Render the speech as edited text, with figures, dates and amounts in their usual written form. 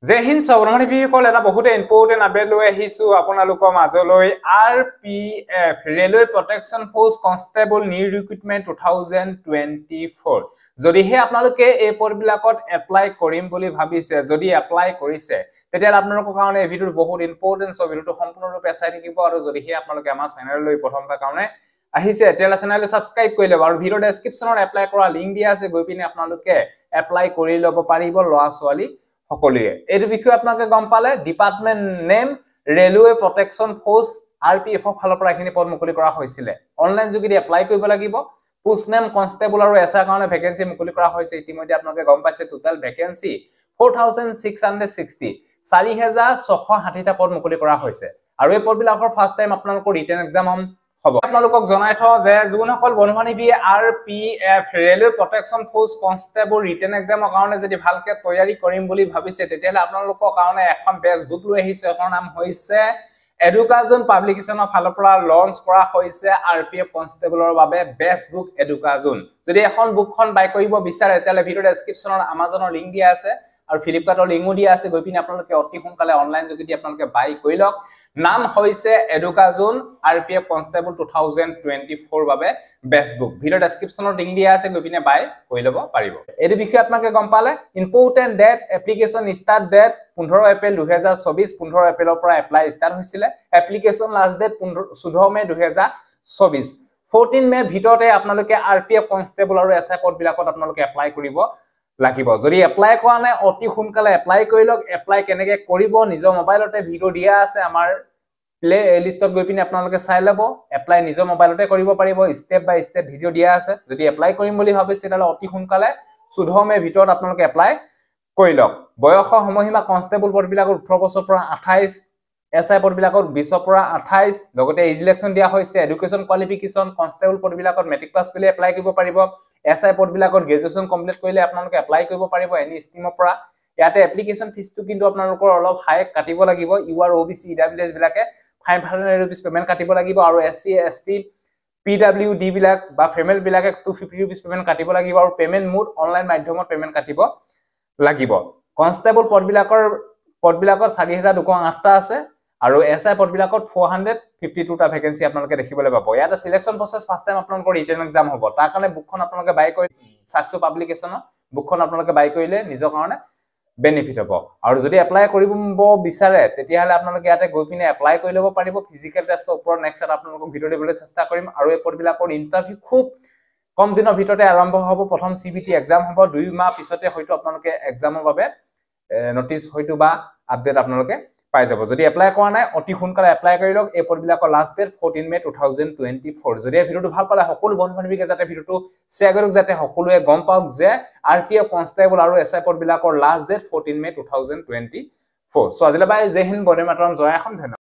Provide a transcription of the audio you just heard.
জয় হিন্দ সবৰমণি ভিসকল এটা বহুতে important update লৈ আহিছো আপোনালোকৰ মাজলৈ RPF railway protection force constable new recruitment 2024 যদিহে আপোনালোকে এই পদবিলাকত এপ্লাই কৰিম বুলি ভাবিছে যদি এপ্লাই কৰিছে তেতিয়া আপোনালোকৰ কাৰণে এই ভিডিওটো বহুত ইম্পৰ্টেণ্ট সো ভিডিওটো সম্পূৰ্ণৰূপে চাই থাকিব আৰু যদিহে আপোনালোকে আমাৰ চেনেললৈ প্ৰথমবাৰ কাৰণে আহিছে তেতিয়ালে চেনেলটো সাবস্ক্ৰাইব কৰি লব আৰু ভিডিও ডেসক্ৰিপচনত এপ্লাই কৰা লিংক দিয়া আছে গৈ পিনে আপোনালোকে এপ্লাই কৰি লব পাৰিব লৱা ছোৱালী সকলোৱে এই বিষয়ে আপোনালোকে গম পালে department name railway protection force RPF ফালৰ পৰা এখিনি পদ মুকলি কৰা হৈছিল অনলাইন যোগেদি এপ্লাই কৰিব লাগিব পোষ্ট নেম কনষ্টেবল আৰু এছআই কাৰণে ভ্যাকেন্সি মুকলি কৰা হৈছে ইতিমধ্যে আপোনালোকে গম পাইছে টোটাল ভ্যাকেন্সি 4660 4660 টা পদ মুকলি কৰা হৈছে আৰু এই পদবিলাকৰ ফাৰ্স্ট টাইম আপোনালোকৰ ৰিটেন এক্সাম হ'ব আপোনালোকক জনাই থওঁ যে যোনসকল বন্ধুবান্ধৱী RPF railway protection force constable written এক্সামৰ কাৰণে যদি ভালকে তৈয়াৰী কৰিম বুলি ভাবিছে তেতিয়ালে আপোনালোকৰ কাৰণে এখন বেচ বুক লৈ আহিছে এখন নাম হৈছে এডুকাজন পাবলিকেশনৰ ফালৰ পৰা লঞ্চ কৰা হৈছে RPF কনষ্টেবলৰ বাবে বেচ বুক এডুকাজন যদি এখন বুকখন বাই কৰিব বিচাৰে তেতিয়ালে ভিডিও ডেসক্ৰিপচনত আমাজনৰ লিংক দিয়া আছে আৰু ফ্লিপকাৰ্টৰ লিংকও দিয়া আছে গৈ পিনে আপোনালোকে অতি সোনকালে অনলাইন যোগেদি আপোনালোকে বাই কৰি লওক নাম হৈছে এডুকাজন RPF কনষ্টেবল 2024 বাবে বেস্ট বুক ভিডিও ডেসক্ৰিপচনত লিংক দিয়া আছে গৈ পিনে বাই কৰি লব পাৰিব এই বিষয়ে আপোনালোকে গম পালে important date application start date 15 April 2024 15 এপ্ৰিলৰ পৰা এপ্লাই স্টাৰ্ট হৈছিল application last date 14 May 2024 14 May ভিতৰতে আপোনালোকে RPF কনষ্টেবল আৰু এছআই পদ বিলাকত আপোনালোকে এপ্লাই কৰিব লাগিব যদি এপ্লাই কৰা নাই অতি সোনকালে এপ্লাই কৰি লওক এপ্লাই কেনেকে কৰিব নিজৰ মোবাইলতে ভিডিও দিয়া আছে আমাৰ প্লে লিষ্টত গৈ পিনে আপোনালোকে চাই লব এপ্লাই নিজৰ মোবাইলতে কৰিব পাৰিব স্টেপ বাই স্টেপ ভিডিও দিয়া আছে যদি এপ্লাই কৰিম বুলি ভাবিছে তেতিয়ালে অতি সোনকালে 14 মে ভিতৰত আপোনালোকে এপ্লাই কৰি লওক বয়সৰ সময়সীমা কনষ্টেবল পদবিলাকৰ 18 বছৰৰ পৰা 28 এছআই পদবিলাকৰ 20 ৰ পৰা 28 লগতে এজ ইলেকশন দিয়া হৈছে এডুকেশন কোৱালিফিকেশন কনষ্টেবল পদবিলাকৰ মেট্ৰিক পাছ কৰিলে এপ্লাই কৰিব পাৰিব এছআই পদবিলাকৰ গ্ৰেজুৱেচন কমপ্লিট কৰিলে আপোনালোকে এপ্লাই কৰিব পাৰিব এনি স্কিমৰ পৰা ইয়াতে এপ্লিকেশন ফিছটো কিন্তু আপোনালোকৰ অলপ হাই কাটিব লাগিব ইউআৰ ওবিসি ইডব্লিউএছ বিলাকে 500 रुपीस पेमेंट কাটিব লাগিব আৰু এসসি এসটি পিডব্লিউডি বিলাক বা ফেমেল বিলাকে 250 रुपीस पेमेंट কাটিব লাগিব আৰু পেমেন্ট মোড অনলাইন মাধ্যমত পেমেন্ট কাটিব লাগিব কনষ্টেবল পদবিলাকৰ 4208 টা আছে আৰু এছআই পদবিলাকত 452 টা ভ্যাকেন্সি আপোনালোকে দেখিবলৈ পাব ইয়াতে সিলেকশন প্ৰসেস ফাৰ্স্ট টাইম আপোনালোকৰ ৰিটেন এক্সাম হ'ব তাৰ কাৰণে বুকখন আপোনালোকে বাই কৰি সাকসো পাবলিকেশনৰ বুকখন আপোনালোকে বাই কৰিলে নিজৰ কাৰণে বেনিফিট হ'ব আৰু যদি এপ্লাই কৰিব বিচাৰে তেতিয়াহলে আপোনালোকে ইয়াতে গৈ পিনে এপ্লাই কৰি লব পাৰিব ফিজিক্যাল টেষ্টৰ ওপৰত নেক্সট আপোনালোকক ভিডিও দিবলৈ চেষ্টা কৰিম আৰু এই পদবিলাকৰ ইন্টাৰভিউ খুব কম দিনৰ ভিতৰতে আৰম্ভ হ'ব প্ৰথম সিবিটি এক্সাম হ'ব 2 মাহ পিছতে হয়তো আপোনালোকে এক্সামৰ বাবে নোটিস হয়তো বা আপডেট আপোনালোকে পাই যাব যদি এপ্লাই কৰা নাই অতি সোনকালে এপ্লাই কৰি লওক এই পদবিলাকৰ লাষ্ট ডেট 14 মে 2024 যদি এই ভিডিওটো ভাল পালে সকলো বন্ধু-বান্ধৱীকে যাতে ভিডিওটো শেয়াৰ কৰক যাতে সকলোৱে গম পাওক যে RPF কনষ্টেবল আৰু SI পদবিলাকৰ last date 14 May 2024 so আজিলৈ বাই জয় হিন্দ বন্দে মাতৰম জয় অসম ধন্যবাদ